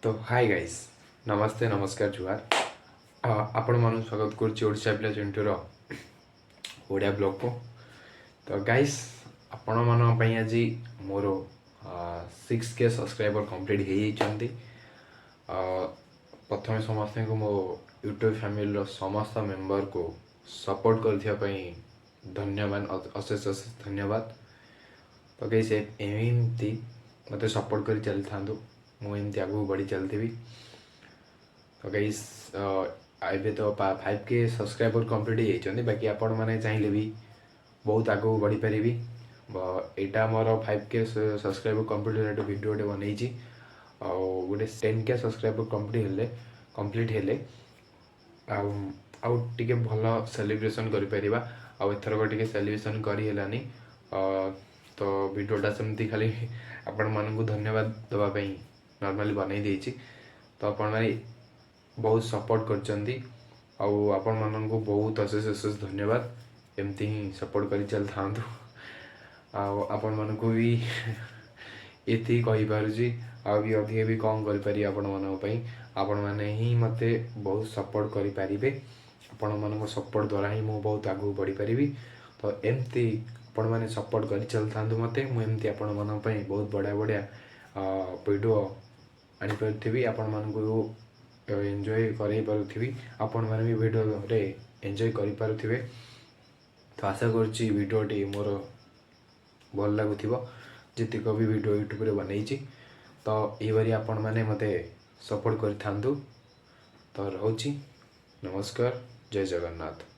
तो hi guys, नमस्ते नमस्कार जुहार। आपण मानु स्वागत करुच्ची ओडिशा पिला चिंटूर ओडिया ब्लॉग को। तो गाइस आपण मान पई आज मोर 6K सब्सक्राइबर कंप्लीट हो जाती। प्रथम समस्त को मो यूट्यूब फैमिली समस्त मेंबर को सपोर्ट कर धन्यवाद, अशेष अशेष धन्यवाद। तो गाइस एमती मत सपोर्ट कर चली था, मुझे आगू बढ़ी चलती। तो गाइस एबे तो 5K सब्सक्राइबर कंप्लीट हो, बाकी आपण मैंने चाहिए भी बहुत आगू बढ़ी पारि। यहाँ मोर 5K सब्सक्राइबर कंप्लीट वीडियोटे बनई गोटे 10K सब्सक्राइबर कंप्लीट हेले आउे भल सेलिब्रेशन कर सेलिब्रेशन करनी। तो वीडियोटा सेमती खाली आपण मानू धन्यवाद दवाई नॉर्मली बनई देछि। तो आपण माने बहुत सपोर्ट करचंदी आपण मानू बहुत अशेष अशेष धन्यवाद। एमती ही सपोर्ट कर चल था आपण मानू भी ये कही पारुची भी अधिक भी कम करें आपण मैंने ही मत बहुत सपोर्ट करें। आपण मान सपोर्ट द्वारा ही मुझे बहुत आगू बढ़ी पारि। तो एमती आपण मैंने सपोर्ट कर चल था मत मुझे आपण मान बहुत बढ़िया बढ़िया वीडियो आनी पार्थी। आपण मानू एंजॉय करी आपण मैंने भी वीडियो रे एंजॉय करें। तो आशा करुच्ची वीडियोटी मोर भल लगुव जितक भी वीडियो यूट्यूब रे बनई। तो ये आपण मैंने मते सपोर्ट कर। तो रोची नमस्कार, जय जगन्नाथ।